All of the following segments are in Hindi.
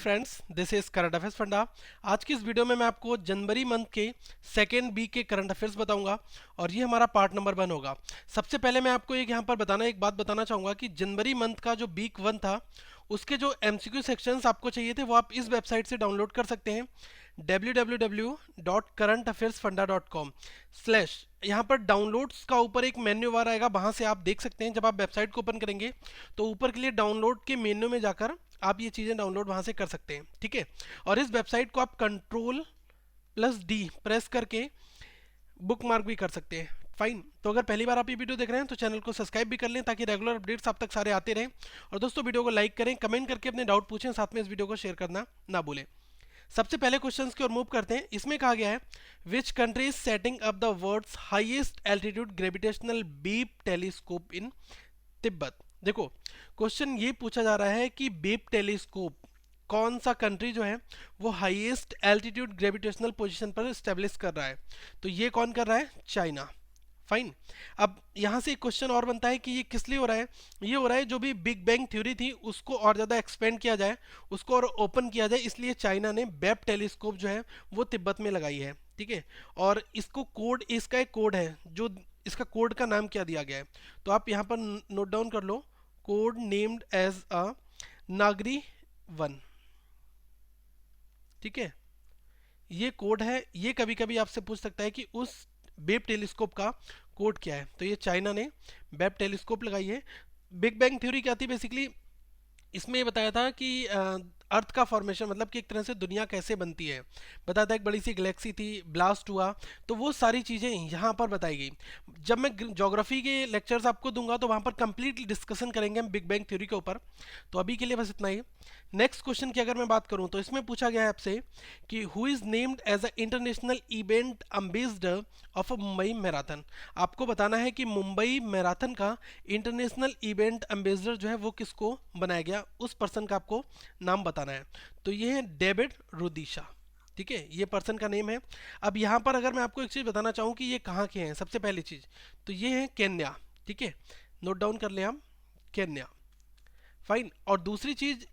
Friends, this is current affairs funda. आज की इस वीडियो में मैं आपको जनवरी मंथ के सेकेंड वीक के करंट अफेयर्स बताऊंगा और ये हमारा पार्ट नंबर 1 होगा। सबसे पहले मैं आपको एक यहाँ पर एक बात बताना चाहूँगा कि जनवरी मंथ का जो वीक 1 था उसके जो एमसीक्यू सेक्शंस आपको चाहिए थे वो आप इस वेबसाइट से डाउनलोड कर सकते हैं www.currentaffairsfunda.com यहाँ पर डाउनलोड्स का ऊपर एक मेन्यू बार आएगा, वहां से आप देख सकते हैं। जब आप वेबसाइट को ओपन करेंगे तो ऊपर के लिए डाउनलोड के मेन्यू में जाकर आप ये चीज़ें डाउनलोड वहां से कर सकते हैं, ठीक है। और इस वेबसाइट को आप कंट्रोल+D प्रेस करके बुक मार्क भी कर सकते हैं। फाइन, तो अगर पहली बार आप ये वीडियो देख रहे हैं तो चैनल को सब्सक्राइब भी कर लें ताकि रेगुलर अपडेट्स आप तक सारे आते रहें। और दोस्तों वीडियो को लाइक करें, कमेंट करके अपने डाउट पूछें, साथ में इस वीडियो को शेयर करना ना भूलें। सबसे पहले क्वेश्चंस की ओर मूव करते हैं। इसमें कहा गया है which country is setting up the world's highest altitude gravitational beep telescope in Tibet. देखो, क्वेश्चन ये पूछा जा रहा है कि बीप टेलीस्कोप कौन सा कंट्री जो है वो हाईएस्ट एल्टीट्यूड ग्रेविटेशनल पोजीशन पर स्टेब्लिश कर रहा है। तो ये कौन कर रहा है? चाइना। फाइन, अब यहाँ से एक क्वेश्चन और बनता है कि ये किस लिए हो रहा है। ये हो रहा है जो भी बिग बैंग थ्योरी थी उसको और ज़्यादा एक्सपेंड किया जाए, उसको और ओपन किया जाए, इसलिए चाइना ने बेप टेलीस्कोप जो है वो तिब्बत में लगाई है, ठीक है। और इसको कोड, इसका एक कोड है, जो इसका कोड का नाम क्या दिया गया है तो आप यहाँ पर नोट डाउन कर लो। कोड नेम्ड एज अ नागरी 1, ठीक है। ये कोड है। ये कभी कभी आपसे पूछ सकता है कि उस बेप टेलीस्कोप का कोड क्या है। तो ये चाइना ने बेप टेलीस्कोप लगाई है। बिग बैंग थ्योरी क्या थी बेसिकली, इसमें ये बताया था कि अर्थ का फॉर्मेशन, मतलब कि एक तरह से दुनिया कैसे बनती है। बताया था एक बड़ी सी गैलेक्सी थी, ब्लास्ट हुआ, तो वो सारी चीज़ें यहाँ पर बताई गई। जब मैं ज्योग्राफी के लेक्चर्स आपको दूंगा तो वहाँ पर कंप्लीटली डिस्कशन करेंगे हम बिग बैंग थ्योरी के ऊपर। तो अभी के लिए बस इतना ही। नेक्स्ट क्वेश्चन की अगर मैं बात करूँ तो इसमें पूछा गया है आपसे कि who is named as a international event ambassador of a Mumbai marathon. आपको बताना है कि मुंबई मैराथन का इंटरनेशनल इवेंट एम्बेसडर जो है वो किसको बनाया गया, उस पर्सन का आपको नाम बताना है। तो ये है डेविड रुदिशा, ठीक है, ये पर्सन का नेम है। अब यहाँ पर अगर मैं आपको एक चीज़ बताना चाहूँ कि ये कहाँ के हैं, सबसे पहली चीज़ तो ये है केन्या, ठीक है, नोट डाउन कर ले हम, केन्या। फाइन, और दूसरी चीज़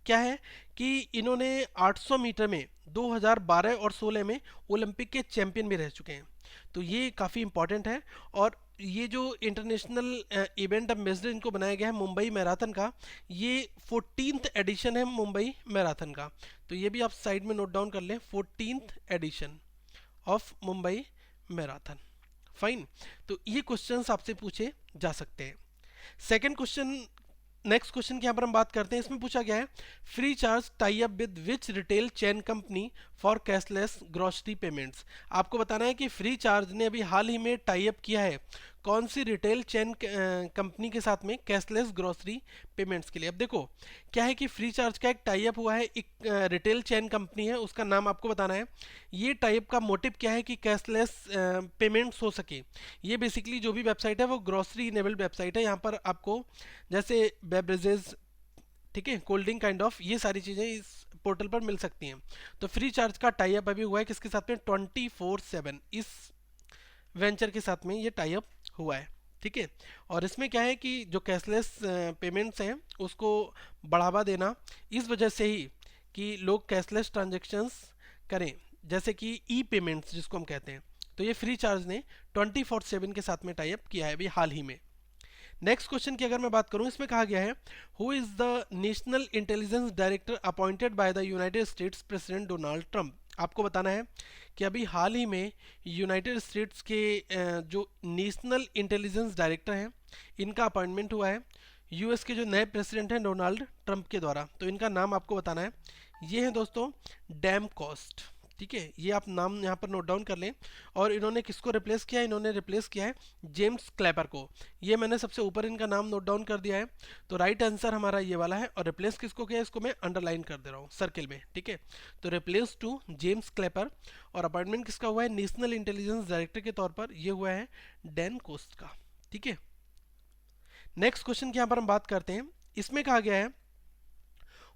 क्या है कि इन्होंने 800 मीटर में 2012 और 16 में ओलंपिक के चैंपियन भी रह चुके हैं। तो ये काफ़ी इंपॉर्टेंट है। और ये जो इंटरनेशनल इवेंट एम्बेसडर इनको बनाया गया है मुंबई मैराथन का, ये 14th एडिशन है मुंबई मैराथन का। तो ये भी आप साइड में नोट डाउन कर लें, 14th edition of Mumbai marathon. Fine, तो ये क्वेश्चंस आपसे पूछे जा सकते हैं। सेकेंड क्वेश्चन, नेक्स्ट क्वेश्चन की यहाँ पर हम बात करते हैं। इसमें पूछा गया है free charge tie up with which retail chain company for cashless grocery payments. आपको बताना है कि फ्री चार्ज ने अभी हाल ही में टाई अप किया है कौन सी रिटेल चेन कंपनी के साथ में कैशलेस ग्रोसरी पेमेंट्स के लिए। अब देखो क्या है कि फ्री चार्ज का एक टाई अप हुआ है, एक रिटेल चेन कंपनी है, उसका नाम आपको बताना है। ये टाई अप का मोटिव क्या है कि कैशलेस पेमेंट्स हो सके। ये बेसिकली जो भी वेबसाइट है वो ग्रोसरी इनेबल्ड वेबसाइट है। यहाँ पर आपको जैसे बेवरेजेस, ठीक है, कोल्ड ड्रिंक काइंड ऑफ, ये सारी चीज़ें इस पोर्टल पर मिल सकती हैं। तो फ्री चार्ज का टाई अप अभी हुआ है किसके साथ में? 24/7 इस वेंचर के साथ में ये टाई अप हुआ है, ठीक है। और इसमें क्या है कि जो कैशलेस पेमेंट्स हैं उसको बढ़ावा देना, इस वजह से ही कि लोग कैशलेस ट्रांजेक्शन्स करें, जैसे कि ई पेमेंट्स जिसको हम कहते हैं। तो ये फ्री चार्ज ने 24/7 के साथ में टाई अप किया है अभी हाल ही में। नेक्स्ट क्वेश्चन की अगर मैं बात करूं, इसमें कहा गया है who is the national intelligence director appointed by the United states president Donald Trump. आपको बताना है कि अभी हाल ही में यूनाइटेड स्टेट्स के जो नेशनल इंटेलिजेंस डायरेक्टर हैं इनका अपॉइंटमेंट हुआ है यूएस के जो नए प्रेसिडेंट हैं डोनाल्ड ट्रंप के द्वारा। तो इनका नाम आपको बताना है। ये है दोस्तों डैम कॉस्ट, ठीक है, ये आप नाम यहाँ पर नोट डाउन कर लें। और इन्होंने किसको रिप्लेस किया है? इन्होंने रिप्लेस किया है जेम्स क्लैपर को। ये मैंने सबसे ऊपर इनका नाम नोट डाउन कर दिया है। तो राइट आंसर हमारा ये वाला है। और रिप्लेस किसको किया है इसको मैं अंडरलाइन कर दे रहा हूँ सर्किल में, ठीक है। तो रिप्लेस टू जेम्स क्लैपर। और अपॉइंटमेंट किसका हुआ है? नेशनल इंटेलिजेंस डायरेक्टर के तौर पर ये हुआ है डैन कोस्ट का, ठीक है। नेक्स्ट क्वेश्चन की यहाँ पर हम बात करते हैं। इसमें कहा गया है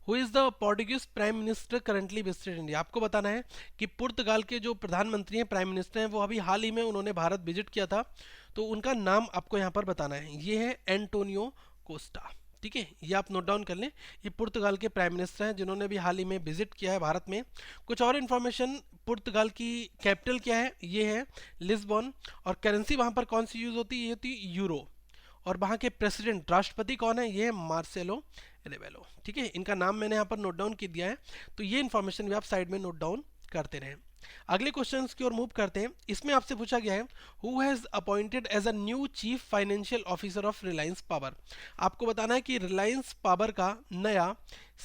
who is the Portuguese prime minister currently visited India. आपको बताना है कि पुर्तगाल के जो प्रधानमंत्री हैं, प्राइम मिनिस्टर हैं, वो अभी हाल ही में उन्होंने भारत विजिट किया था। तो उनका नाम आपको यहाँ पर बताना है। ये है एंटोनियो कोस्टा, ठीक है, ये आप नोट डाउन कर लें। ये पुर्तगाल के प्राइम मिनिस्टर हैं जिन्होंने भी हाल ही में विजिट किया है भारत में। कुछ और इन्फॉर्मेशन, पुर्तगाल की कैपिटल क्या है, ये है लिस्बन। और करेंसी वहाँ पर कौन सी यूज़ होती है, ये होती है यूरो। और वहाँ के प्रेसिडेंट, राष्ट्रपति कौन है, ये है मार्सेलो रेबेलो। ठीक है, इनका नाम मैंने यहाँ पर नोट डाउन कर दिया है, तो ये इन्फॉर्मेशन भी आप साइड में नोट डाउन करते रहें। अगले क्वेश्चंस की ओर मूव करते हैं। इसमें आपसे पूछा गया है who has appointed as a new chief financial officer of Reliance power. आपको बताना है कि रिलायंस पावर का नया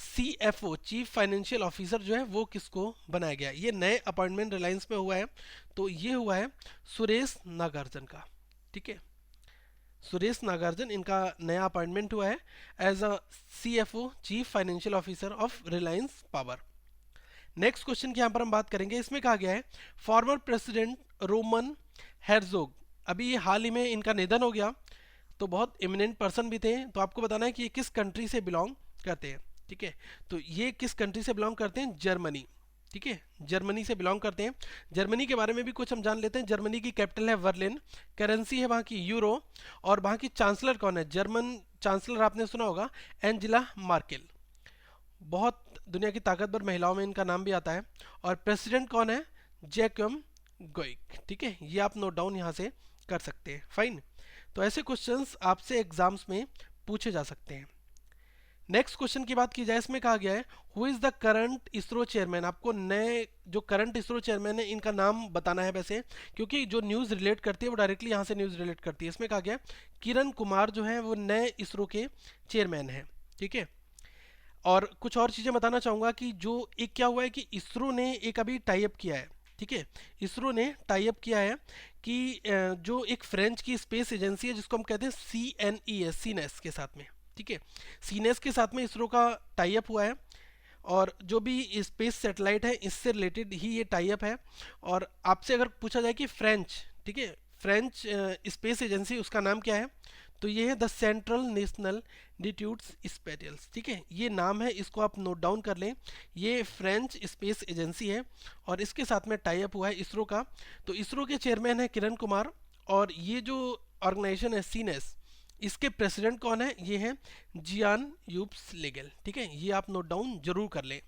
CFO, चीफ फाइनेंशियल ऑफिसर जो है वो किसको बनाया गया। ये नए अपॉइंटमेंट रिलायंस में हुआ है, तो ये हुआ है सुरेश नागार्जुन का। ठीक है, सुरेश नागार्जुन इनका नया अपॉइंटमेंट हुआ है as a CFO, chief financial officer of Reliance power. Next question की यहाँ पर हम बात करेंगे। इसमें कहा गया है फॉर्मर प्रेसिडेंट रोमन हेर्जोग, अभी ये हाल ही में इनका निधन हो गया, तो बहुत इमिनेंट पर्सन भी थे। तो आपको बताना है कि ये किस कंट्री से बिलोंग करते हैं। ठीक है, तो ये किस कंट्री से बिलोंग करते हैं, जर्मनी। ठीक है, जर्मनी से बिलोंग करते हैं। जर्मनी के बारे में भी कुछ हम जान लेते हैं। जर्मनी की कैपिटल है बर्लिन, करेंसी है वहाँ की यूरो, और वहाँ की चांसलर कौन है, जर्मन चांसलर आपने सुना होगा एंजेला मार्केल। बहुत दुनिया की ताकतवर महिलाओं में इनका नाम भी आता है। और प्रेसिडेंट कौन है, जैकब गोइक। ठीक है, ये आप नोट डाउन यहाँ से कर सकते हैं। फाइन, तो ऐसे क्वेश्चंस आपसे एग्जाम्स में पूछे जा सकते हैं। नेक्स्ट क्वेश्चन की बात की जाए, इसमें कहा गया है who is the current ISRO chairman. आपको नए जो करंट इसरो चेयरमैन है इनका नाम बताना है वैसे, क्योंकि जो न्यूज़ रिलेट करती है वो डायरेक्टली यहाँ से न्यूज़ रिलेट करती है। इसमें कहा गया है किरण कुमार जो है वो नए इसरो के चेयरमैन हैं। ठीक है, और कुछ और चीज़ें बताना चाहूँगा कि जो एक क्या हुआ है कि इसरो ने एक अभी टाई अप किया है। ठीक है, इसरो ने टाई अप किया है कि जो एक फ्रेंच की स्पेस एजेंसी है जिसको हम कहते हैं CNES, सीनेस के साथ में। ठीक है, सीनेस के साथ में इसरो का टाई अप हुआ है, और जो भी स्पेस सैटेलाइट है इससे रिलेटेड ही ये टाई अप है। और आपसे अगर पूछा जाए कि फ्रेंच, ठीक है, फ्रेंच स्पेस एजेंसी उसका नाम क्या है, तो ये है द सेंट्रल नेशनल इंस्टीट्यूट्स स्पेटियल्स। ठीक है, ये नाम है, इसको आप नोट डाउन कर लें। ये फ्रेंच स्पेस एजेंसी है और इसके साथ में टाई अप हुआ है इसरो का। तो इसरो के चेयरमैन है किरण कुमार, और ये जो ऑर्गेनाइजेशन है सीनेस, इसके प्रेसिडेंट कौन है, ये है जियान यूप्स लेगल। ठीक है, ये आप नोट डाउन जरूर कर लें।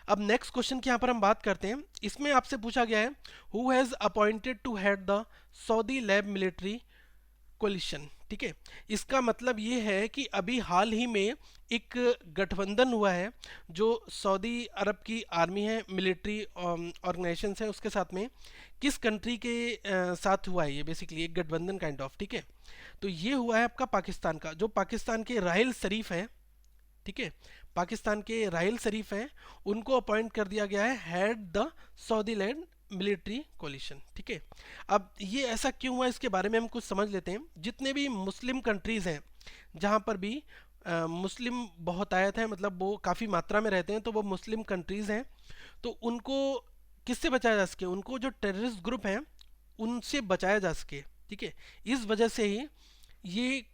अब नेक्स्ट क्वेश्चन की यहाँ पर हम बात करते हैं। इसमें आपसे पूछा गया है who has appointed to head the Saudi led military coalition. ठीक है, इसका मतलब ये है कि अभी हाल ही में एक गठबंधन हुआ है जो सऊदी अरब की आर्मी है, मिलिट्री ऑर्गेनाइजेशन है, उसके साथ में किस कंट्री के साथ हुआ है, ये बेसिकली एक गठबंधन काइंड ऑफ। ठीक है, तो ये हुआ है आपका पाकिस्तान का, जो पाकिस्तान के राहिल शरीफ हैं। ठीक है, पाकिस्तान के राहिल शरीफ हैं, उनको अपॉइंट कर दिया गया है head the Saudi led military coalition. ठीक है, अब ये ऐसा क्यों हुआ इसके बारे में हम कुछ समझ लेते हैं। जितने भी मुस्लिम कंट्रीज़ हैं जहाँ पर भी मुस्लिम बहुतायत है, मतलब वो काफ़ी मात्रा में रहते हैं, तो वो मुस्लिम कंट्रीज़ हैं, तो उनको किससे बचाया जा सके, उनको जो टेररिस्ट ग्रुप हैं उनसे बचाया जा सके। ठीक है, इस वजह से ही ये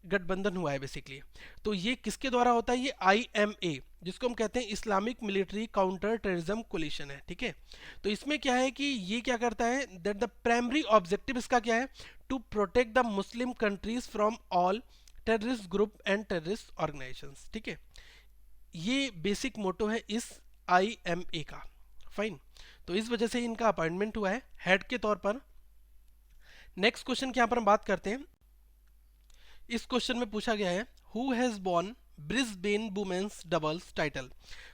गठबंधन हुआ है बेसिकली। तो ये किसके द्वारा होता है, ये IMA, जिसको हम कहते हैं Islamic military counter terrorism coalition है। ठीक है, तो इसमें क्या है कि ये क्या करता है, दैट द प्राइमरी ऑब्जेक्टिव इसका क्या है, to protect the Muslim countries from all terrorist group and terrorist organisations. ठीक है, ये बेसिक मोटो है इस IMA का। फाइन, तो इस वजह से इनका अपॉइंटमेंट हुआ है हेड के तौर पर। नेक्स्ट क्वेश्चन की यहाँ पर हम बात करते हैं। इस क्वेश्चन में पूछा गया है who has won Brisbane women's doubles title.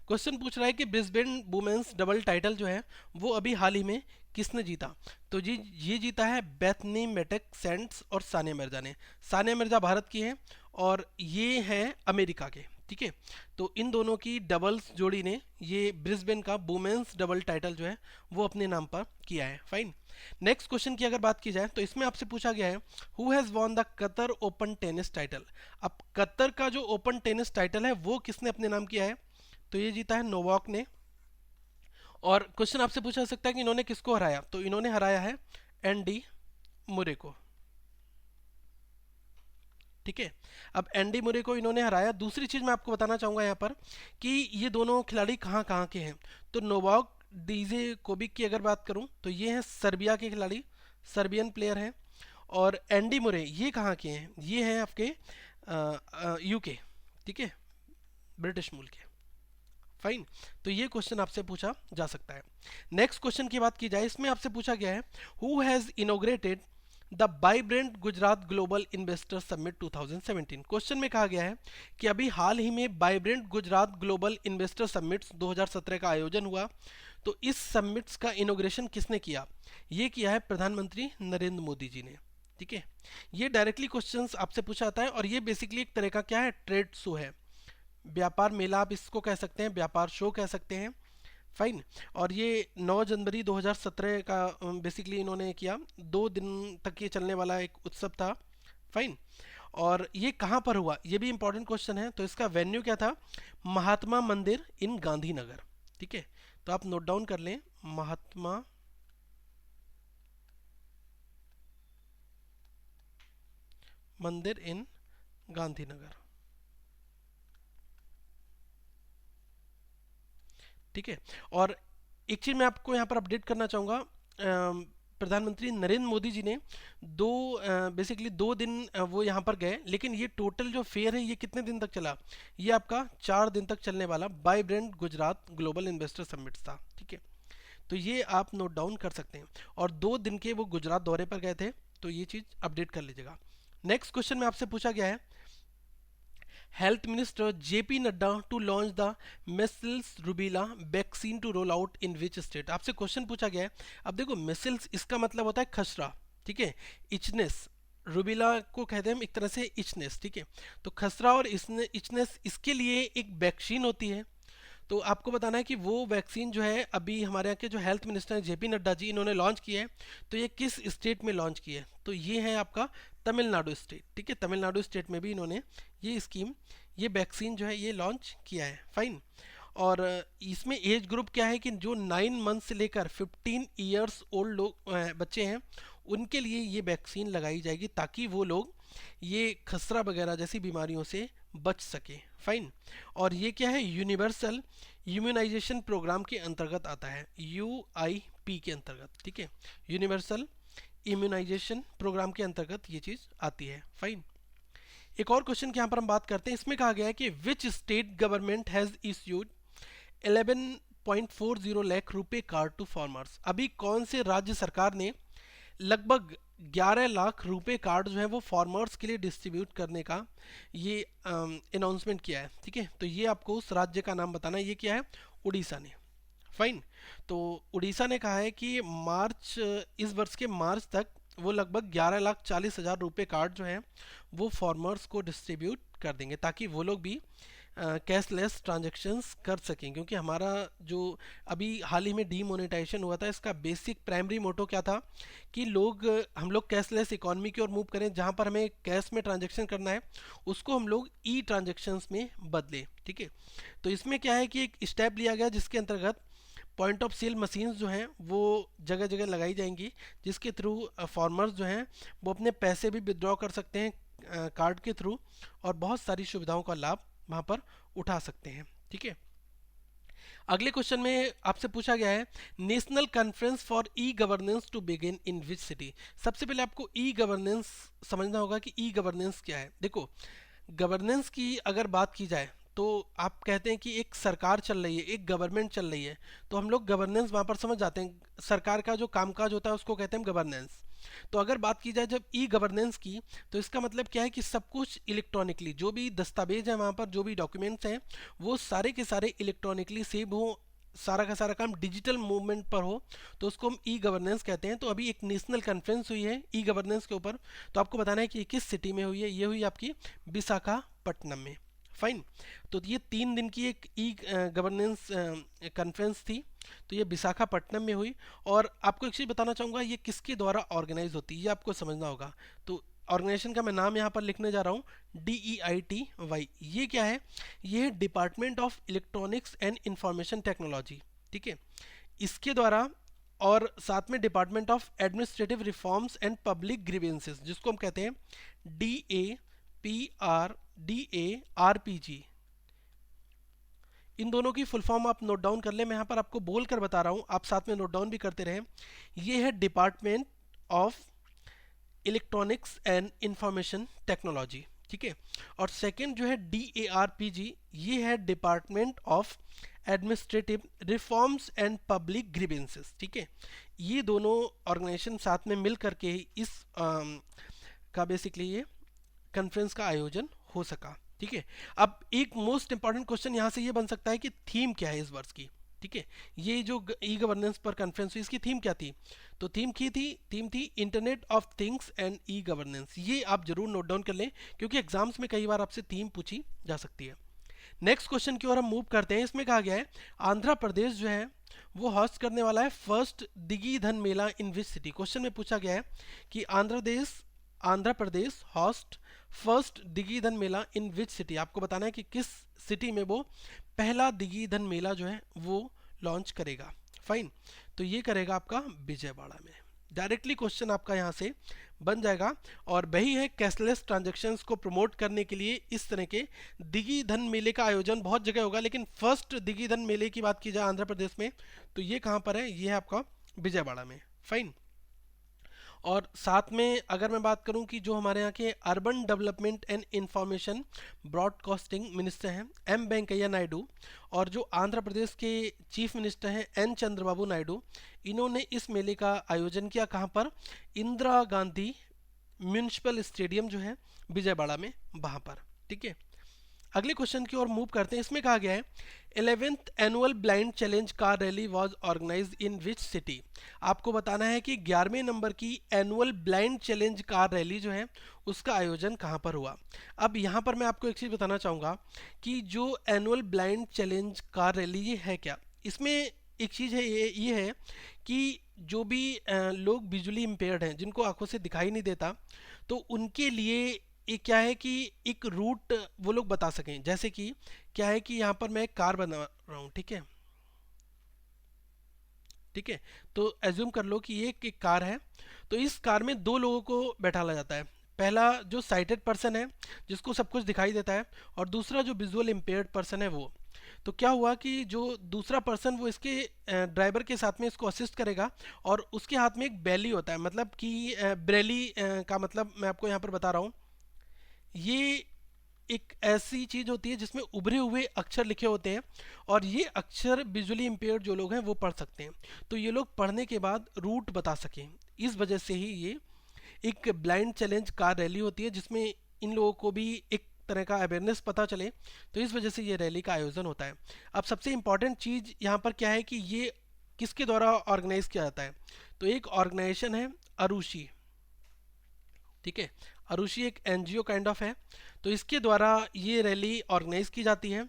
Question पूछ रहा है कि ब्रिस्बेन वुमेन्स डबल टाइटल जो है वो अभी हाल ही में किसने जीता। तो जी ये जीता है बेथनी मेटेक सेंट्स और सानिया मिर्जा ने। सानिया मिर्जा भारत की है और ये हैं अमेरिका के। ठीक है, तो इन दोनों की डबल्स जोड़ी ने ये ब्रिस्बेन का वुमेन्स डबल टाइटल जो है वो अपने नाम पर किया है। फाइन, नेक्स्ट क्वेश्चन की अगर बात की जाए तो इसमें आपसे पूछा गया है who has won the Qatar open tennis title. अब कतर का जो ओपन टेनिस टाइटल है वो किसने अपने नाम किया है, तो ये जीता है नोवाक ने। और क्वेश्चन आपसे पूछा जा सकता है कि इन्होंने किसको हराया, तो इन्होंने हराया है एंडी मुरे को। ठीक है, अब एंडी मुरे को इन्होंने हराया। दूसरी चीज़ मैं आपको बताना चाहूँगा यहाँ पर कि ये दोनों खिलाड़ी कहाँ कहाँ के हैं। तो नोवाक डिजोकोविक की अगर बात करूँ तो ये हैं सर्बिया के खिलाड़ी, सर्बियन प्लेयर हैं। और एंडी मुरे ये कहाँ के हैं, ये हैं आपके UK। ठीक है, ब्रिटिश मूल के। फाइन, तो ये क्वेश्चन आपसे पूछा जा सकता है। नेक्स्ट क्वेश्चन की बात की जाए, इसमें आपसे पूछा गया है who has inaugurated the vibrant Gujarat global investor summit 2017। Question में कहा गया है कि अभी हाल ही में vibrant Gujarat global investor summit 2017 का आयोजन हुआ, तो इस समिट्स का इनोग्रेशन किसने किया? ये किया है प्रधानमंत्री नरेंद्र मोदी जी ने। ठीक है, ये डायरेक्टली क्वेश्चंस आपसे पूछा जाता है, और ये बेसिकली एक तरह का क्या है, ट्रेड शो है, व्यापार मेला आप इसको कह सकते हैं, व्यापार शो कह सकते हैं। फाइन, और ये 9 जनवरी 2017 का बेसिकली इन्होंने किया, 2 दिन तक ये चलने वाला एक उत्सव था। फाइन, और ये कहाँ पर हुआ, ये भी इंपॉर्टेंट क्वेश्चन है। तो इसका वेन्यू क्या था? महात्मा मंदिर इन गांधीनगर। ठीक है, तो आप नोट डाउन कर लें, महात्मा मंदिर इन गांधीनगर। ठीक है, और एक चीज़ मैं आपको यहाँ पर अपडेट करना चाहूँगा, प्रधानमंत्री नरेंद्र मोदी जी ने बेसिकली 2 दिन वो यहाँ पर गए, लेकिन ये टोटल जो फेयर है ये कितने दिन तक चला? ये आपका 4 दिन तक चलने वाला vibrant Gujarat global investor summit था। ठीक है, तो ये आप नोट डाउन कर सकते हैं, और 2 दिन के वो गुजरात दौरे पर गए थे, तो ये चीज़ अपडेट कर लीजिएगा। नेक्स्ट क्वेश्चन में आपसे पूछा गया है health minister JP Nadda to launch the measles rubella vaccine to roll out in which state. आपसे क्वेश्चन पूछा गया है। अब देखो, मेसिल्स इसका मतलब होता है खसरा, ठीक है, इचनेस, रूबीला को कहते हैं हम एक तरह से इचनेस। ठीक है, तो खसरा और इचनेस, इसके लिए एक वैक्सीन होती है। तो आपको बताना है कि वो वैक्सीन जो है अभी हमारे यहाँ के जो हेल्थ मिनिस्टर हैं जेपी नड्डा जी, इन्होंने लॉन्च किया है। तो ये किस स्टेट में लॉन्च किया है? तो ये है आपका तमिलनाडु स्टेट। ठीक है, तमिलनाडु स्टेट में भी इन्होंने ये स्कीम, ये वैक्सीन जो है ये लॉन्च किया है। फाइन, और इसमें एज ग्रुप क्या है कि जो 9 मंथ से लेकर 15 ईयर्स ओल्ड लोग बच्चे हैं, उनके लिए ये वैक्सीन लगाई जाएगी, ताकि वो लोग ये खसरा वगैरह जैसी बीमारियों से बच सके। फाइन, और ये क्या है, यूनिवर्सल इम्यूनाइजेशन प्रोग्राम के अंतर्गत आता है, UIP के अंतर्गत। ठीक है, यूनिवर्सल इम्यूनाइजेशन प्रोग्राम के अंतर्गत ये चीज़ आती है। फाइन, एक और क्वेश्चन की यहाँ पर हम बात करते हैं। इसमें कहा गया है कि which state government has issued 11.40 lakh रुपए कार्ड टू फार्मर्स। अभी कौन से राज्य सरकार ने लगभग 11 लाख रुपए कार्ड जो है वो फार्मर्स के लिए डिस्ट्रीब्यूट करने का ये अनाउंसमेंट किया है। ठीक है, तो ये आपको उस राज्य का नाम बताना है। ये क्या है? उड़ीसा ने। फाइन, तो उड़ीसा ने कहा है कि इस वर्ष के मार्च तक वो लगभग 11,40,000 रुपए कार्ड जो है वो फार्मर्स को डिस्ट्रीब्यूट कर देंगे, ताकि वो लोग भी कैशलेस ट्रांजैक्शंस कर सकें। क्योंकि हमारा जो अभी हाल ही में डीमोनेटाइजेशन हुआ था, इसका बेसिक प्राइमरी मोटो क्या था कि हम लोग कैशलेस इकोनॉमी की ओर मूव करें, जहां पर हमें कैश में ट्रांजैक्शन करना है उसको हम लोग ई ट्रांजैक्शंस में बदलें। ठीक है, तो इसमें क्या है कि एक स्टेप लिया गया जिसके अंतर्गत पॉइंट ऑफ सेल मशीन्स जो हैं वो जगह जगह लगाई जाएंगी, जिसके थ्रू फार्मर्स जो हैं वो अपने पैसे भी विड्रॉ कर सकते हैं कार्ड के थ्रू, और बहुत सारी सुविधाओं का लाभ वहाँ पर उठा सकते हैं। ठीक है, अगले क्वेश्चन में आपसे पूछा गया है national conference for e governance to begin in which city. सबसे पहले आपको ई गवर्नेंस समझना होगा कि ई गवर्नेंस क्या है। देखो, गवर्नेंस की अगर बात की जाए तो आप कहते हैं कि एक सरकार चल रही है, एक गवर्नमेंट चल रही है, तो हम लोग गवर्नेंस वहाँ पर समझ जाते हैं। सरकार का जो कामकाज होता है उसको कहते हैं गवर्नेंस। तो अगर बात की जाए जब ई गवर्नेंस की, तो इसका मतलब क्या है कि सब कुछ इलेक्ट्रॉनिकली, जो भी दस्तावेज हैं वहाँ पर, जो भी डॉक्यूमेंट्स हैं वो सारे के सारे इलेक्ट्रॉनिकली सेव हो, सारा का सारा काम डिजिटल मूवमेंट पर हो, तो उसको हम ई गवर्नेंस कहते हैं। तो अभी एक नेशनल कॉन्फ्रेंस हुई है ई गवर्नेंस के ऊपर, तो आपको बताना है कि किस सिटी में हुई है। ये हुई आपकी विशाखापट्टनम में। फाइन, तो ये 3 दिन की एक ई गवर्नेंस कॉन्फ्रेंस थी, तो ये विशाखापट्टनम में हुई। और आपको एक चीज़ बताना चाहूँगा, ये किसके द्वारा ऑर्गेनाइज होती है ये आपको समझना होगा। तो ऑर्गेनाइजेशन का मैं नाम यहाँ पर लिखने जा रहा हूँ, DEITY। ये क्या है? ये है department of electronics and information technology. ठीक है, इसके द्वारा, और साथ में department of administrative reforms and public grievances, जिसको हम कहते हैं DAPRDARPG। इन दोनों की फुल फॉर्म आप नोट डाउन कर लें, मैं यहाँ पर आपको बोल कर बता रहा हूँ, आप साथ में नोट डाउन भी करते रहें। ये है department of electronics and information technology. ठीक है। और सेकंड जो है DARPG, ये है department of administrative reforms and public grievances, ठीक है। ये दोनों ऑर्गेनाइजेशन साथ में मिल करके इस का बेसिकली ये कॉन्फ्रेंस का आयोजन हो सका, ठीक है। अब एक मोस्ट इंपॉर्टेंट क्वेश्चन यहाँ से ये बन सकता है कि थीम क्या है इस वर्ष की, ठीक है। ये जो ई गवर्नेंस पर कॉन्फ्रेंस हुई, इसकी थीम क्या थी? तो थीम थी internet of things and e governance. ये आप जरूर नोट डाउन कर लें, क्योंकि एग्जाम्स में कई बार आपसे थीम पूछी जा सकती है। नेक्स्ट क्वेश्चन की ओर हम मूव करते हैं। इसमें कहा गया है आंध्र प्रदेश जो है वो होस्ट करने वाला है फर्स्ट दिगी धन मेला इन विच सिटी। क्वेश्चन में पूछा गया है कि आंध्र प्रदेश होस्ट फर्स्ट दिगी धन मेला इन विच सिटी। आपको बताना है कि किस सिटी में वो पहला दिगी धन मेला जो है वो लॉन्च करेगा। फाइन, तो ये करेगा आपका विजयवाड़ा में। डायरेक्टली क्वेश्चन आपका यहाँ से बन जाएगा। और वही है, कैशलेस ट्रांजैक्शंस को प्रमोट करने के लिए इस तरह के दिगी धन मेले का आयोजन बहुत जगह होगा, लेकिन फर्स्ट दिगी धन मेले की बात की जाए आंध्र प्रदेश में, तो ये कहाँ पर है? ये है आपका विजयवाड़ा में। फाइन। और साथ में अगर मैं बात करूं कि जो हमारे यहाँ के urban development and information broadcasting minister हैं एम वेंकैया नायडू, और जो आंध्र प्रदेश के चीफ मिनिस्टर हैं एन चंद्रबाबू नायडू, इन्होंने इस मेले का आयोजन किया कहाँ पर? इंदिरा गांधी म्यूनिसिपल स्टेडियम जो है विजयवाड़ा में, वहाँ पर, ठीक है। अगले क्वेश्चन की ओर मूव करते हैं। इसमें कहा गया है 11th annual blind challenge car rally was organised in which city. आपको बताना है कि 11वें नंबर की annual blind challenge car rally जो है उसका आयोजन कहाँ पर हुआ। अब यहाँ पर मैं आपको एक चीज़ बताना चाहूँगा कि जो annual blind challenge car rally ये है क्या, इसमें एक चीज़ है, ये है कि जो भी लोग विजुअली इम्पेयर्ड हैं, जिनको आंखों से दिखाई नहीं देता, तो उनके लिए ये क्या है कि एक रूट वो लोग बता सकें। जैसे कि क्या है कि यहाँ पर मैं एक कार बना रहा हूँ, ठीक है, ठीक है। तो एज्यूम कर लो कि ये एक कार है, तो इस कार में दो लोगों को बैठाला जाता है। पहला जो साइटेड पर्सन है जिसको सब कुछ दिखाई देता है, और दूसरा जो विजुअल इम्पेयर्ड पर्सन है वो। तो क्या हुआ कि जो दूसरा पर्सन वो इसके ड्राइवर के साथ में इसको असिस्ट करेगा, और उसके हाथ में एक बैली होता है, मतलब कि ब्रेली का मतलब मैं आपको यहाँ पर बता रहा हूँ। ये एक ऐसी चीज होती है जिसमें उभरे हुए अक्षर लिखे होते हैं, और ये अक्षर विजुअली इम्पेयर्ड जो लोग हैं वो पढ़ सकते हैं। तो ये लोग पढ़ने के बाद रूट बता सकें, इस वजह से ही ये एक ब्लाइंड चैलेंज कार रैली होती है, जिसमें इन लोगों को भी एक तरह का अवेयरनेस पता चले। तो इस वजह से ये रैली का आयोजन होता है। अब सबसे इंपॉर्टेंट चीज यहाँ पर क्या है कि ये किसके द्वारा ऑर्गेनाइज किया जाता है? तो एक ऑर्गेनाइजेशन है अरुषि, ठीक है। अरुषि एक एनजीओ काइंड ऑफ है, तो इसके द्वारा ये रैली ऑर्गेनाइज की जाती है।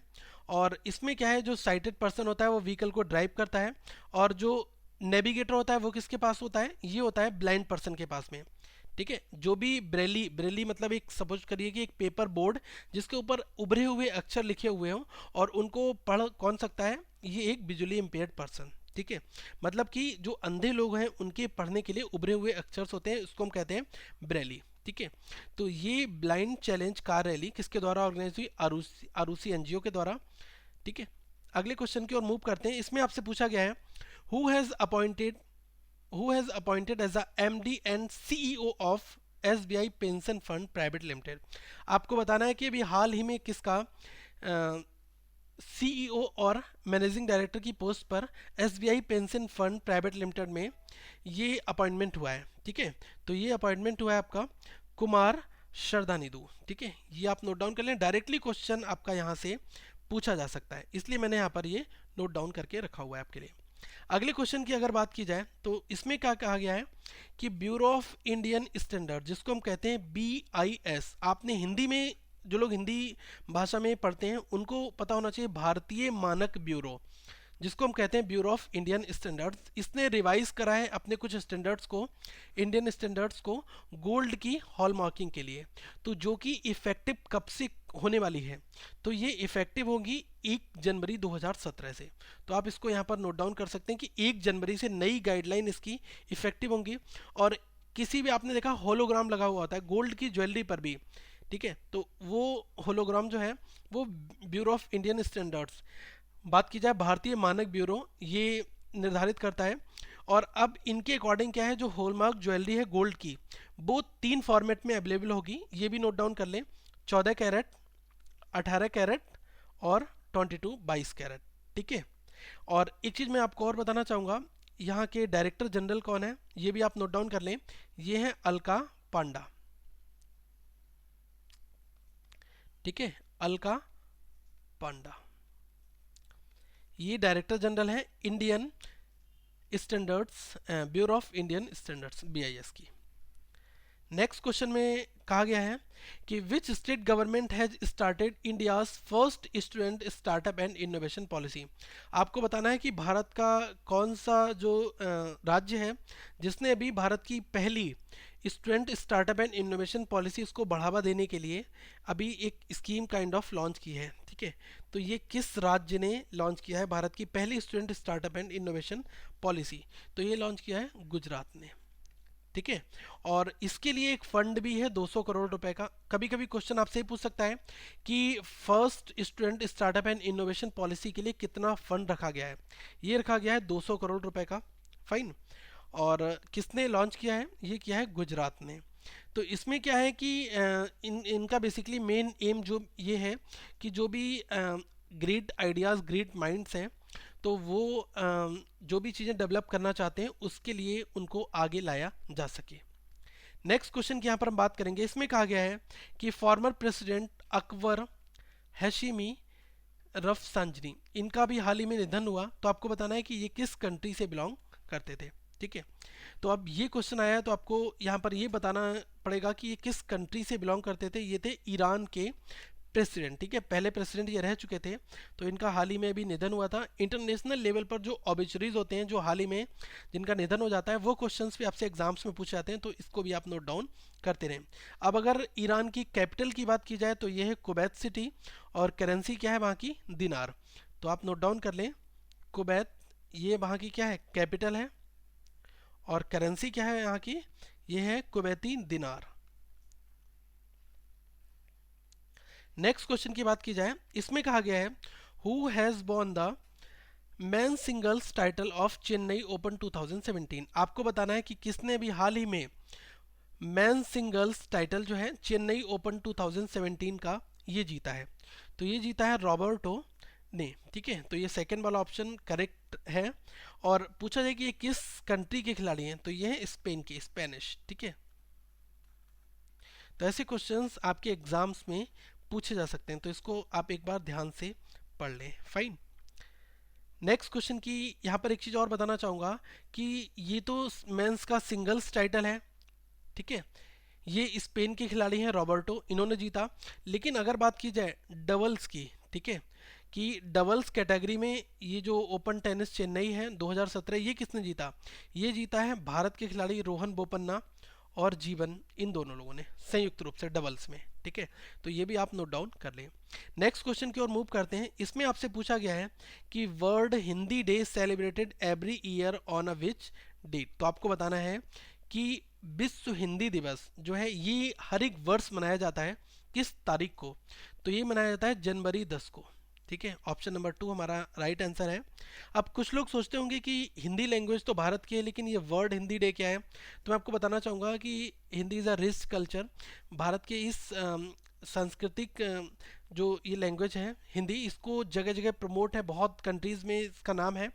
और इसमें क्या है, जो साइटेड पर्सन होता है वो व्हीकल को ड्राइव करता है, और जो नेविगेटर होता है वो किसके पास होता है? ये होता है ब्लाइंड पर्सन के पास में, ठीक है। जो भी ब्रेली मतलब एक सपोज करिए कि एक पेपर बोर्ड जिसके ऊपर उभरे हुए अक्षर लिखे हुए हों, और उनको पढ़ कौन सकता है? ये एक विजुअली इम्पेयर्ड पर्सन, ठीक है। मतलब कि जो अंधे लोग हैं उनके पढ़ने के लिए उभरे हुए अक्षर होते हैं, उसको हम कहते हैं ब्रेली, ठीक है। तो ये ब्लाइंड चैलेंज कार रैली किसके द्वारा ऑर्गेनाइज हुई? आरुषि एनजीओ के द्वारा, ठीक है। अगले क्वेश्चन की ओर मूव करते हैं। इसमें आपसे पूछा गया है who has appointed as a MD and CEO of SBI pension fund private limited. आपको बताना है कि अभी हाल ही में किसका सीईओ और मैनेजिंग डायरेक्टर की पोस्ट पर SBI pension fund private limited में ये अपॉइंटमेंट हुआ है, ठीक है। तो ये अपॉइंटमेंट हुआ है आपका कुमार शरदानिधु, ठीक है। ये आप नोट डाउन कर लें, डायरेक्टली क्वेश्चन आपका यहाँ से पूछा जा सकता है, इसलिए मैंने यहाँ पर ये नोट डाउन करके रखा हुआ है आपके लिए। अगले क्वेश्चन की अगर बात की जाए तो इसमें क्या कहा गया है कि ब्यूरो ऑफ इंडियन स्टैंडर्ड, जिसको हम कहते हैं BIS, आपने हिंदी में, जो लोग हिंदी भाषा में पढ़ते हैं उनको पता होना चाहिए, भारतीय मानक ब्यूरो, जिसको हम कहते हैं ब्यूरो ऑफ इंडियन स्टैंडर्ड्स, इसने रिवाइज करा है अपने कुछ स्टैंडर्ड्स को, इंडियन स्टैंडर्ड्स को, गोल्ड की हॉलमार्किंग के लिए। तो जो कि इफेक्टिव कब से होने वाली है? तो ये इफेक्टिव होगी 1 जनवरी 2017 से। तो आप इसको यहाँ पर नोट डाउन कर सकते हैं कि 1 जनवरी से नई गाइडलाइन इसकी इफेक्टिव होंगी। और किसी भी, आपने देखा होलोग्राम लगा हुआ होता है गोल्ड की ज्वेलरी पर भी, ठीक है। तो वो होलोग्राम जो है वो ब्यूरो ऑफ इंडियन स्टैंडर्ड्स, बात की जाए भारतीय मानक ब्यूरो, ये निर्धारित करता है। और अब इनके अकॉर्डिंग क्या है, जो हॉलमार्क ज्वेलरी है गोल्ड की, वो 3 फॉर्मेट में अवेलेबल होगी, ये भी नोट डाउन कर लें। 14 कैरेट, 18 कैरेट और 22 22 कैरेट। ठीक है। और एक चीज़ मैं आपको और बताना चाहूँगा, यहाँ के डायरेक्टर जनरल कौन है ये भी आप नोट डाउन कर लें, ये है अलका पांडा। ठीक है, अलका पांडा, ये डायरेक्टर जनरल है Indian standards, bureau of Indian standards BIS की। नेक्स्ट क्वेश्चन में कहा गया है कि which state government has started India's first student startup and innovation policy. आपको बताना है कि भारत का कौन सा जो राज्य है जिसने अभी भारत की पहली student startup and innovation policy इसको बढ़ावा देने के लिए अभी एक स्कीम काइंड ऑफ लॉन्च की है। ठीक है, तो ये किस राज्य ने लॉन्च किया है भारत की पहली student startup and innovation policy? तो ये लॉन्च किया है गुजरात ने। ठीक है, और इसके लिए एक फंड भी है 200 करोड़ रुपए का। कभी कभी क्वेश्चन आपसे ही पूछ सकता है कि first student startup and innovation policy के लिए कितना फंड रखा गया है। ये रखा गया है 200 करोड़ रुपए का। फाइन। और किसने लॉन्च किया है? ये किया है गुजरात ने। तो इसमें क्या है कि इनका बेसिकली मेन एम जो ये है कि जो भी ग्रेट आइडियाज़, ग्रेट माइंड्स हैं, तो वो जो भी चीज़ें डेवलप करना चाहते हैं उसके लिए उनको आगे लाया जा सके। नेक्स्ट क्वेश्चन की यहाँ पर हम बात करेंगे। इसमें कहा गया है कि फॉर्मर प्रेसिडेंट अकबर हैशिमी रफसांजनी, इनका भी हाल ही में निधन हुआ। तो आपको बताना है कि ये किस कंट्री से बिलोंग करते थे। ठीक है, तो अब ये क्वेश्चन आया है तो आपको यहाँ पर ये बताना पड़ेगा कि ये किस कंट्री से बिलोंग करते थे। ये थे ईरान के प्रेसिडेंट। ठीक है, पहले प्रेसिडेंट ये रह चुके थे, तो इनका हाल ही में अभी निधन हुआ था। इंटरनेशनल लेवल पर जो ऑबिचुरीज होते हैं, जो हाल ही में जिनका निधन हो जाता है, वो क्वेश्चंस भी आपसे एग्जाम्स में पूछे जाते हैं, तो इसको भी आप नोट डाउन करते रहें। अब अगर ईरान की कैपिटल की बात की जाए तो ये है कुवैत सिटी, और करेंसी क्या है वहाँ की? दिनार। तो आप नोट डाउन कर लें, कुवैत ये वहाँ की क्या है? कैपिटल है। और करेंसी क्या है यहाँ की? ये है कुवैती दिनार। नेक्स्ट क्वेश्चन की बात की जाए, इसमें कहा गया है who has won the man singles title of Chennai open 2017। आपको बताना है कि किसने भी हाल ही में मैन सिंगल्स टाइटल जो है चेन्नई ओपन 2017 का ये जीता है। तो ये जीता है रॉबर्टो ने। ठीक है, तो ये सेकंड वाला ऑप्शन करेक्ट है। और पूछा जाए कि ये किस कंट्री के खिलाड़ी हैं, तो ये है स्पेन के, स्पेनिश। ठीक है, तो ऐसे क्वेश्चंस आपके एग्जाम्स में पूछे जा सकते हैं, तो इसको आप एक बार ध्यान से पढ़ लें। फाइन। नेक्स्ट क्वेश्चन की यहाँ पर एक चीज़ और बताना चाहूँगा कि ये तो मेंस का सिंगल्स टाइटल है। ठीक है, ये स्पेन के खिलाड़ी हैं रॉबर्टो, इन्होंने जीता। लेकिन अगर बात की जाए डबल्स की, ठीक है, कि डबल्स कैटेगरी में ये जो ओपन टेनिस चेन्नई है 2017, ये किसने जीता? ये जीता है भारत के खिलाड़ी रोहन बोपन्ना और जीवन, इन दोनों लोगों ने संयुक्त रूप से डबल्स में। ठीक है, तो ये भी आप नोट डाउन कर लें। नेक्स्ट क्वेश्चन की ओर मूव करते हैं। इसमें आपसे पूछा गया है कि world Hindi day celebrated every year on uh which date. तो आपको बताना है कि विश्व हिंदी दिवस जो है ये हर एक वर्ष मनाया जाता है किस तारीख को? तो ये मनाया जाता है जनवरी 10 को। ठीक है, ऑप्शन नंबर 2 हमारा राइट आंसर है। अब कुछ लोग सोचते होंगे कि हिंदी लैंग्वेज तो भारत की है, लेकिन ये वर्ल्ड हिंदी डे क्या है? तो मैं आपको बताना चाहूँगा कि Hindi is a rich culture. Bharat के इस सांस्कृतिक जो ये लैंग्वेज है हिंदी, इसको जगह जगह प्रमोट है, बहुत कंट्रीज़ में इसका नाम है,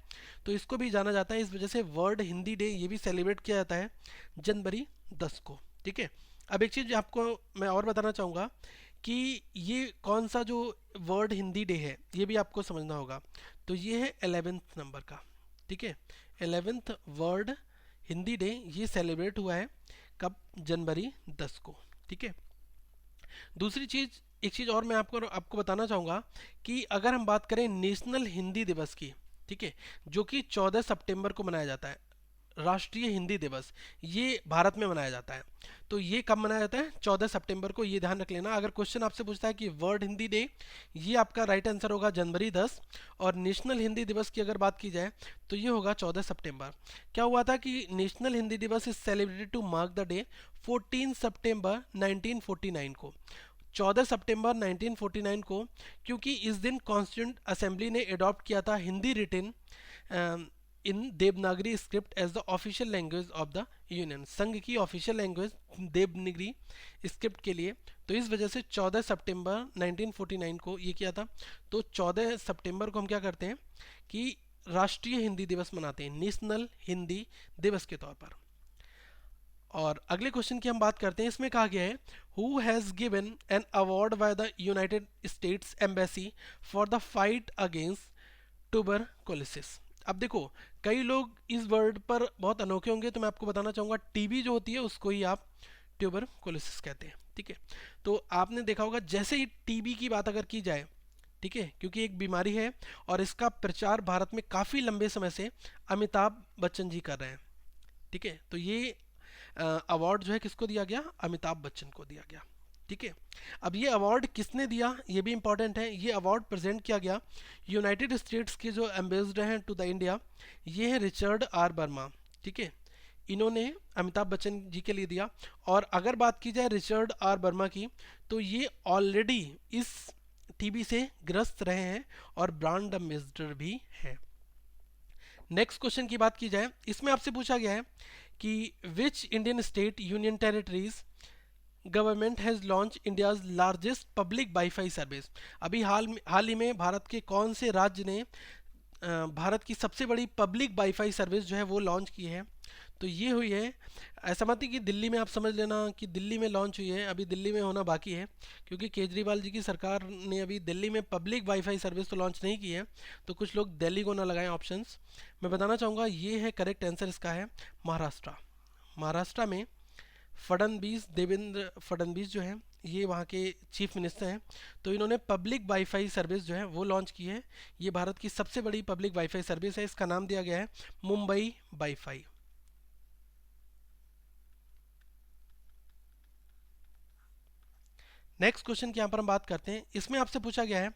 तो इसको भी जाना जाता है। इस वजह से वर्ल्ड हिंदी डे ये भी सेलिब्रेट किया जाता है जनवरी 10 को। ठीक है, अब एक चीज़ आपको मैं और बताना चाहूँगा कि ये कौन सा जो वर्ल्ड हिंदी डे है ये भी आपको समझना होगा। तो ये है 11th नंबर का। ठीक है, 11th वर्ल्ड हिंदी डे ये सेलिब्रेट हुआ है कब? जनवरी 10 को। ठीक है, दूसरी चीज़, एक चीज़ और मैं आपको बताना चाहूँगा कि अगर हम बात करें नेशनल हिंदी दिवस की, ठीक है, जो कि 14 सितंबर को मनाया जाता है, राष्ट्रीय हिंदी दिवस ये भारत में मनाया जाता है। तो ये कब मनाया जाता है? 14 सितंबर को, ये ध्यान रख लेना। अगर क्वेश्चन आपसे पूछता है कि वर्ल्ड हिंदी डे, ये आपका राइट आंसर होगा जनवरी 10। और नेशनल हिंदी दिवस की अगर बात की जाए तो ये होगा 14 सितंबर। क्या हुआ था कि national Hindi Diwas is celebrated to mark the day 14 सितंबर 1949 को। 14 सितंबर 1949 को, क्योंकि इस दिन कॉन्स्टिट्यूंट असेंबली ने अडॉप्ट किया था Hindi written in Devanagari script as the official language of the union, संघ की ऑफिशियल लैंग्वेज देवनागरी स्क्रिप्ट के लिए। तो इस वजह से 14 सितंबर 1949 को ये किया था। तो 14 सितंबर को हम क्या करते हैं कि राष्ट्रीय हिंदी दिवस मनाते हैं, नेशनल हिंदी दिवस के तौर पर। और अगले क्वेश्चन की हम बात करते हैं। इसमें कहा गया है who has given an award by the United states embassy for the fight against tuberculosis. अब देखो कई लोग इस वर्ड पर बहुत अनोखे होंगे, तो मैं आपको बताना चाहूँगा टीबी जो होती है उसको ही आप ट्यूबरकुलोसिस कहते हैं, ठीक है। तो आपने देखा होगा जैसे ही टीबी की बात अगर की जाए, ठीक है, क्योंकि एक बीमारी है और इसका प्रचार भारत में काफ़ी लंबे समय से अमिताभ बच्चन जी कर रहे हैं, ठीक है। तो ये अवार्ड जो है किसको दिया गया, अमिताभ बच्चन को दिया गया, ठीक है। अब ये अवार्ड किसने दिया ये भी इंपॉर्टेंट है। ये अवार्ड प्रेजेंट किया गया यूनाइटेड स्टेट्स के जो एम्बेसडर हैं टू द इंडिया, ये है रिचर्ड आर वर्मा, ठीक है। इन्होंने अमिताभ बच्चन जी के लिए दिया। और अगर बात की जाए रिचर्ड आर वर्मा की, तो ये ऑलरेडी इस टीबी से ग्रस्त रहे हैं और ब्रांड एम्बेसडर भी हैं। नेक्स्ट क्वेश्चन की बात की जाए, इसमें आपसे पूछा गया है कि which Indian state union territories government has launch India's largest public wifi service. अभी हाल ही में भारत के कौन से राज्य ने भारत की सबसे बड़ी पब्लिक वाईफाई सर्विस जो है वो लॉन्च की है। तो ये हुई है, ऐसा मत ही कि दिल्ली में, आप समझ लेना कि दिल्ली में लॉन्च हुई है, अभी दिल्ली में होना बाकी है, क्योंकि केजरीवाल जी की सरकार ने अभी दिल्ली में पब्लिक वाईफाई सर्विस तो लॉन्च नहीं की है। तो कुछ लोग दिल्ली को ना लगाएं ऑप्शंस। मैं बताना चाहूँगा ये है करेक्ट आंसर, इसका है महाराष्ट्र। महाराष्ट्र में फडणवीस, देवेंद्र फडणवीस जो हैं ये वहाँ के चीफ मिनिस्टर हैं। तो इन्होंने पब्लिक वाईफाई सर्विस जो है वो लॉन्च की है। ये भारत की सबसे बड़ी पब्लिक वाईफाई सर्विस है। इसका नाम दिया गया है मुंबई वाईफाई। नेक्स्ट क्वेश्चन की यहाँ पर हम बात करते हैं। इसमें आपसे पूछा गया है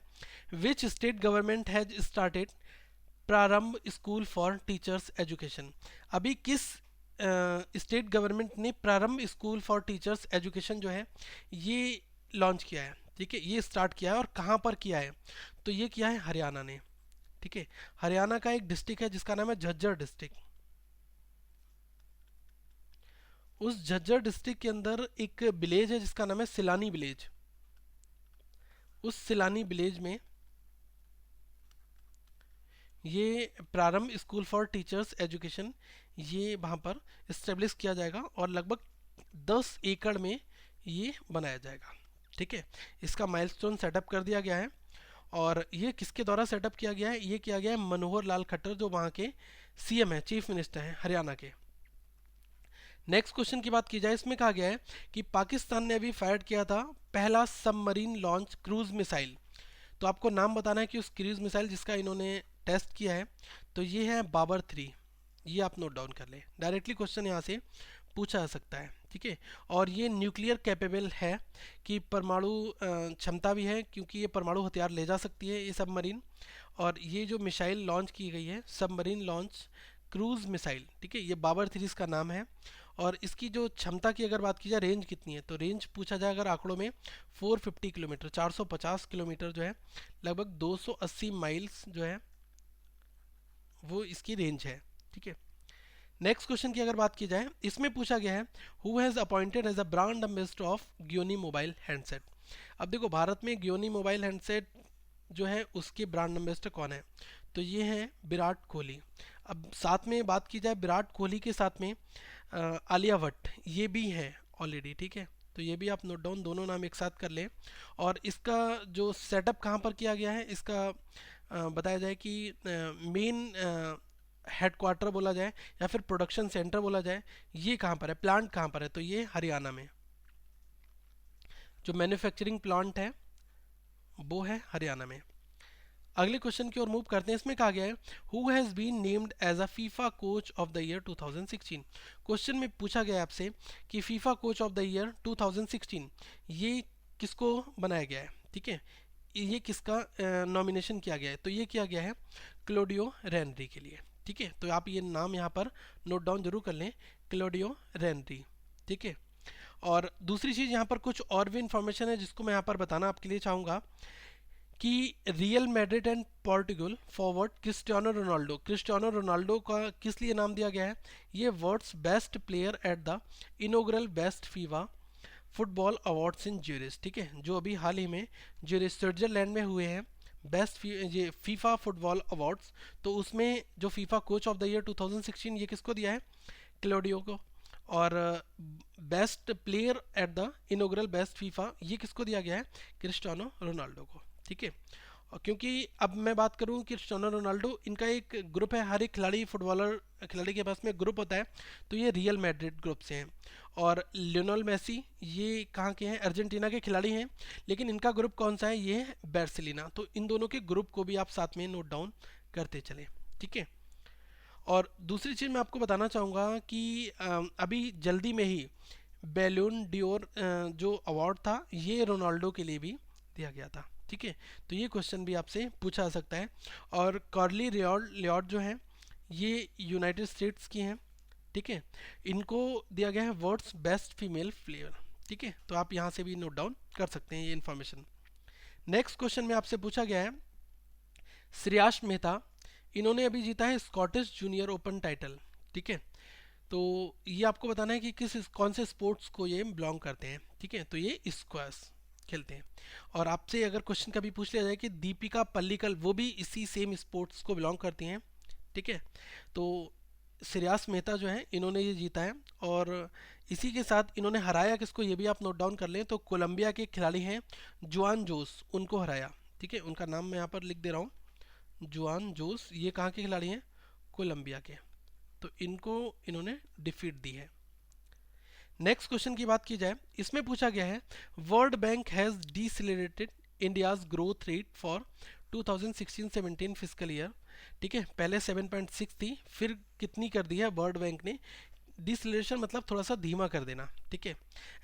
which state government has started प्रारंभ स्कूल फॉर टीचर्स एजुकेशन। अभी किस स्टेट गवर्नमेंट ने प्रारंभ स्कूल फॉर टीचर्स एजुकेशन जो है ये लॉन्च किया है, ठीक है, ये स्टार्ट किया है। और कहाँ पर किया है, तो ये किया है हरियाणा ने, ठीक है। हरियाणा का एक डिस्ट्रिक्ट है जिसका नाम है झज्जर डिस्ट्रिक्ट। उस झज्जर डिस्ट्रिक्ट के अंदर एक विलेज है जिसका नाम है सिलानी विलेज। उस सिलानी विलेज में ये प्रारंभ स्कूल फॉर टीचर्स एजुकेशन ये वहाँ पर इस्टेब्लिश किया जाएगा और लगभग 10 एकड़ में ये बनाया जाएगा, ठीक है। इसका माइलस्टोन सेटअप कर दिया गया है। और ये किसके द्वारा सेटअप किया गया है, ये किया गया है मनोहर लाल खट्टर, जो वहाँ के सीएम हैं, चीफ मिनिस्टर हैं हरियाणा के। नेक्स्ट क्वेश्चन की बात की जाए, इसमें कहा गया है कि पाकिस्तान ने अभी फायर किया था पहला सबमरीन लॉन्च क्रूज मिसाइल। तो आपको नाम बताना है कि उस क्रूज मिसाइल जिसका इन्होंने टेस्ट किया है, तो ये है बाबर 3। ये आप नोट डाउन कर लें, डायरेक्टली क्वेश्चन यहाँ से पूछा जा सकता है, ठीक है। और ये न्यूक्लियर कैपेबल है कि परमाणु क्षमता भी है, क्योंकि ये परमाणु हथियार ले जा सकती है ये सबमरीन। और ये जो मिसाइल लॉन्च की गई है सबमरीन लॉन्च क्रूज मिसाइल, ठीक है, ये बाबर 3 इसका नाम है। और इसकी जो क्षमता की अगर बात की जाए, रेंज कितनी है, तो रेंज पूछा जाए अगर आंकड़ों में 450 किलोमीटर, 450 किलोमीटर जो है, लगभग 280 माइल्स जो है वो इसकी रेंज है, ठीक है। नेक्स्ट क्वेश्चन की अगर बात की जाए, इसमें पूछा गया है who has appointed as a brand ambassador of Gionee mobile handset. अब देखो भारत में ग्योनी मोबाइल हैंडसेट जो है उसके ब्रांड एम्बेसडर कौन है, तो ये है विराट कोहली। अब साथ में बात की जाए विराट कोहली के साथ में आलिया भट्ट ये भी है ऑलरेडी, ठीक है। तो ये भी आप नोट डाउन, दोनों नाम एक साथ कर लें। और इसका जो सेटअप कहाँ पर किया गया है, इसका बताया जाए कि मेन हेडक्वार्टर बोला जाए या फिर प्रोडक्शन सेंटर बोला जाए, ये कहाँ पर है, प्लांट कहाँ पर है, तो ये हरियाणा में। जो मैन्युफैक्चरिंग प्लांट है वो है हरियाणा में। अगले क्वेश्चन की ओर मूव करते हैं। इसमें कहा गया है who has been named as a FIFA coach of the year 2016। क्वेश्चन में पूछा गया आपसे कि FIFA coach of the year 2016 ये किसको बनाया गया है, ठीक है, ये किसका नॉमिनेशन किया गया है, तो ये किया गया है क्लोडियो रेनरी के लिए, ठीक है। तो आप ये नाम यहाँ पर नोट डाउन जरूर कर लें, क्लोडियो रेनरी, ठीक है। और दूसरी चीज़ यहाँ पर कुछ और भी इंफॉर्मेशन है जिसको मैं यहाँ पर बताना आपके लिए चाहूँगा कि Real Madrid and Portugal forward Cristiano Ronaldo का किस लिए नाम दिया गया है? ये world's best player at the inaugural best FIFA football awards in Zurich, ठीक है, जो अभी हाल ही में ज्यूरिच स्विट्जरलैंड में हुए हैं, ये फीफा फुटबॉल अवार्ड्स। तो उसमें जो FIFA coach of the year 2016 ये किसको दिया है? क्लोडियो को। और best player at the inaugural best FIFA ये किसको दिया गया है? क्रिस्टियानो रोनाल्डो को, ठीक है। और क्योंकि अब मैं बात करूं क्रिस्टियानो रोनाल्डो, इनका एक ग्रुप है, हर एक खिलाड़ी के पास में ग्रुप होता है, तो ये रियल मैड्रिड ग्रुप से हैं। और लियोनेल मेसी ये कहाँ के हैं? अर्जेंटीना के खिलाड़ी हैं, लेकिन इनका ग्रुप कौन सा है? ये है बार्सिलोना। तो इन दोनों के ग्रुप को भी आप साथ में नोट डाउन करते चलें, ठीक है। और दूसरी चीज़ मैं आपको बताना चाहूँगा कि अभी जल्दी में ही बैलून डियोर जो अवार्ड था ये रोनाल्डो के लिए भी दिया गया था, ठीक है। तो ये क्वेश्चन भी आपसे पूछा जा सकता है। और कार्ली लियोट जो है ये यूनाइटेड स्टेट्स की हैं, ठीक है। इनको दिया गया है वर्ल्ड्स बेस्ट फीमेल प्लेयर, ठीक है। तो आप यहाँ से भी नोट डाउन कर सकते हैं ये इन्फॉर्मेशन। नेक्स्ट क्वेश्चन में आपसे पूछा गया है श्रेयास मेहता, इन्होंने अभी जीता है स्कॉटिश जूनियर ओपन टाइटल, ठीक है। तो ये आपको बताना है कि कौन से स्पोर्ट्स को ये बिलोंग करते हैं, ठीक है। तो ये स्क्वैश खेलते हैं। और आपसे अगर क्वेश्चन कभी पूछ लिया जाए कि दीपिका पल्लिकल, वो भी इसी सेम स्पोर्ट्स को बिलोंग करती हैं, ठीक है। तो श्रेयास मेहता जो है इन्होंने ये जीता है। और इसी के साथ इन्होंने हराया किसको, ये भी आप नोट डाउन कर लें। तो कोलंबिया के खिलाड़ी हैं जुआन जोस, उनको हराया, ठीक है। उनका नाम मैं यहाँ पर लिख दे रहा हूँ, जुआन जोस। ये कहाँ के खिलाड़ी हैं? कोलंबिया के। तो इनको इन्होंने डिफीट दी है। नेक्स्ट क्वेश्चन की बात की जाए, इसमें पूछा गया है world bank has decelerated India's growth rate for 2016-17 physical year, ठीक है। पहले 7.6 थी, फिर कितनी कर दी है वर्ल्ड बैंक ने? डिसलेरेशन मतलब थोड़ा सा धीमा कर देना, ठीक है।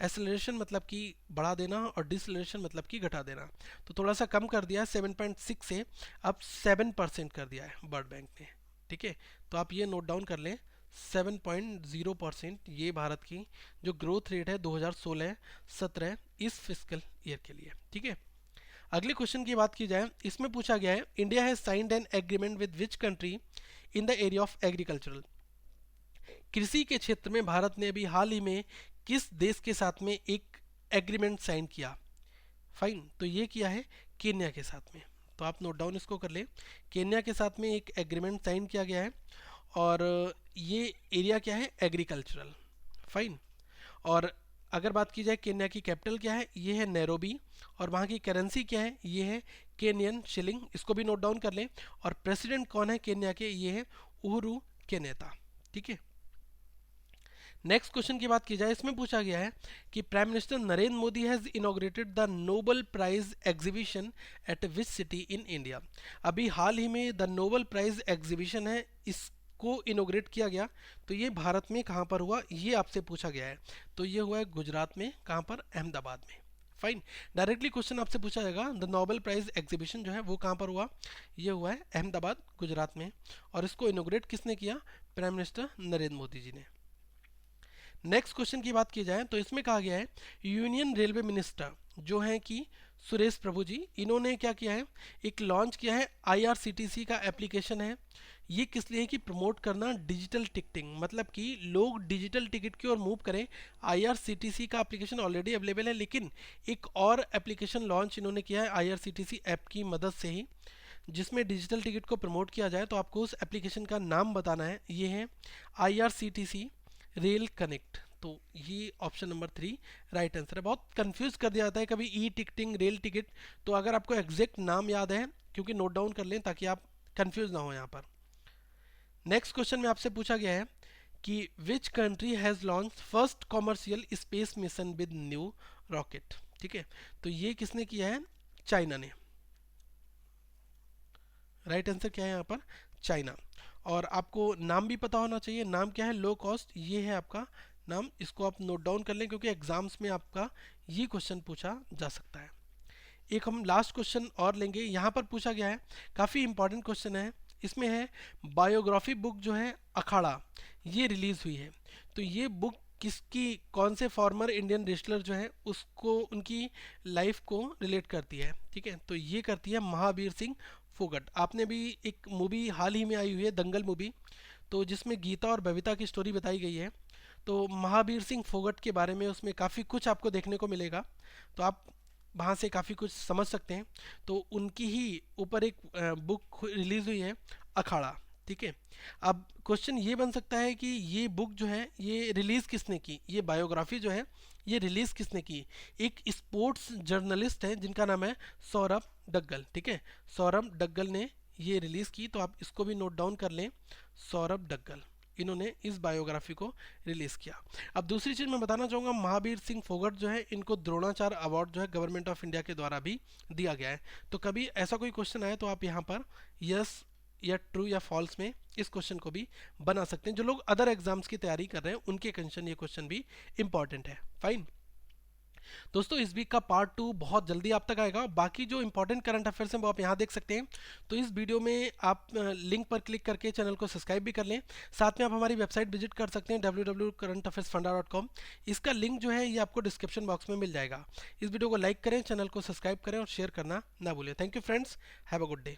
एसेलरेशन मतलब कि बढ़ा देना, और डिसलेरेशन मतलब कि घटा देना। तो थोड़ा सा कम कर दिया है, 7.6 से अब 7% कर दिया है वर्ल्ड बैंक ने, ठीक है। तो आप ये नोट डाउन कर लें, 7.0% ये भारत की जो ग्रोथ रेट है 2016-17 इस फिजिकल ईयर के लिए, ठीक है। अगले क्वेश्चन की बात की जाए, इसमें पूछा गया है India has signed an agreement with which country in the area of agricultural, कृषि के क्षेत्र में भारत ने अभी हाल ही में किस देश के साथ में एक एग्रीमेंट साइन किया? फाइन, तो ये किया है केन्या के साथ में। तो आप नोट डाउन इसको कर ले, केन्या के साथ में एक एग्रीमेंट साइन किया गया है। और ये एरिया क्या है? Agricultural, fine. और अगर बात की जाए केन्या की कैपिटल क्या है, ये है नैरोबी। और वहाँ की करेंसी क्या है? ये है केनियन शिलिंग, इसको भी नोट डाउन कर लें। और प्रेसिडेंट कौन है केन्या के? ये है उहुरु केन्याता, ठीक है। नेक्स्ट क्वेश्चन की बात की जाए, इसमें पूछा गया है कि prime minister Narendra Modi has inaugurated the Nobel prize exhibition at which city in India. अभी हाल ही में द नोबल प्राइज एग्जीबिशन है, इसको इनोग्रेट किया गया। तो ये भारत में कहाँ पर हुआ, ये आपसे पूछा गया है। तो ये हुआ है गुजरात में, कहाँ पर? अहमदाबाद में, फाइन। डायरेक्टली क्वेश्चन आपसे पूछा जाएगा द नोबल प्राइज एग्जीबिशन जो है वो कहाँ पर हुआ? ये हुआ है अहमदाबाद, गुजरात में। और इसको इनोग्रेट किसने किया? प्राइम मिनिस्टर नरेंद्र मोदी जी ने। नेक्स्ट क्वेश्चन की बात की जाए तो इसमें कहा गया है यूनियन रेलवे मिनिस्टर जो है कि सुरेश प्रभु जी, इन्होंने क्या किया है? एक लॉन्च किया है IRCTC का एप्लीकेशन है। ये किस लिए है? कि प्रमोट करना डिजिटल टिकटिंग, मतलब कि लोग डिजिटल टिकट की ओर मूव करें। IRCTC का एप्लीकेशन ऑलरेडी अवेलेबल है, लेकिन एक और एप्लीकेशन लॉन्च इन्होंने किया है IRCTC ऐप की मदद से ही, जिसमें डिजिटल टिकट को प्रमोट किया जाए। तो आपको उस एप्लीकेशन का नाम बताना है, ये है IRCTC रेल कनेक्ट। तो ये ऑप्शन नंबर 3 राइट आंसर है। बहुत कंफ्यूज कर दिया जाता है कभी ई टिकटिंग, रेल टिकट। तो अगर आपको एग्जैक्ट नाम याद है, क्योंकि नोट डाउन कर लें ताकि आप कंफ्यूज ना हो यहाँ पर। नेक्स्ट क्वेश्चन में आपसे पूछा गया है कि which country has launch first commercial space mission with new rocket, ठीक है। तो ये किसने किया है? चाइना ने। राइट आंसर क्या है यहाँ पर? चाइना। और आपको नाम भी पता होना चाहिए, नाम क्या है? लो कॉस्ट, ये है आपका नाम। इसको आप नोट डाउन कर लें क्योंकि एग्जाम्स में आपका ये क्वेश्चन पूछा जा सकता है। एक हम लास्ट क्वेश्चन और लेंगे, यहाँ पर पूछा गया है, काफ़ी इंपॉर्टेंट क्वेश्चन है। इसमें है बायोग्राफी बुक जो है अखाड़ा, ये रिलीज़ हुई है। तो ये बुक किसकी कौन से फॉर्मर इंडियन रेसलर जो है उसको उनकी लाइफ को रिलेट करती है, ठीक है। तो ये करती है महावीर सिंह फोगट। आपने भी एक मूवी हाल ही में आई हुई है दंगल मूवी, तो जिसमें गीता और बबीता की स्टोरी बताई गई है, तो महावीर सिंह फोगट के बारे में उसमें काफ़ी कुछ आपको देखने को मिलेगा, तो आप वहाँ से काफ़ी कुछ समझ सकते हैं। तो उनकी ही ऊपर एक बुक रिलीज़ हुई है, अखाड़ा, ठीक है। अब क्वेश्चन ये बन सकता है कि ये बुक जो है ये रिलीज़ किसने की, ये बायोग्राफी जो है ये रिलीज़ किसने की। एक स्पोर्ट्स जर्नलिस्ट है जिनका नाम है सौरभ डग्गल, ठीक है। सौरभ डग्गल ने ये रिलीज़ की, तो आप इसको भी नोट डाउन कर लें, सौरभ डग्गल, इन्होंने इस बायोग्राफी को रिलीज़ किया। अब दूसरी चीज़ मैं बताना चाहूँगा, महावीर सिंह फोगट जो है इनको द्रोणाचार्य अवार्ड जो है गवर्नमेंट ऑफ इंडिया के द्वारा भी दिया गया है। तो कभी ऐसा कोई क्वेश्चन आए तो आप यहाँ पर यस या ट्रू या फॉल्स में इस क्वेश्चन को भी बना सकते हैं। जो लोग अदर एग्जाम्स की तैयारी कर रहे हैं उनके कंशन ये क्वेश्चन भी इंपॉर्टेंट है। फाइन दोस्तों, इस वीक का पार्ट 2 बहुत जल्दी आप तक आएगा। बाकी जो इंपॉर्टेंट करंट अफेयर्स हैं वो आप यहाँ देख सकते हैं। तो इस वीडियो में आप लिंक पर क्लिक करके चैनल को सब्सक्राइब भी कर लें। साथ में आप हमारी वेबसाइट विजिट कर सकते हैं www.currentaffairsfunda.com। इसका लिंक जो है ये आपको डिस्क्रिप्शन बॉक्स में मिल जाएगा। इस वीडियो को लाइक करें, चैनल को सब्सक्राइब करें और शेयर करना ना भूलें। Thank you friends, have a good day.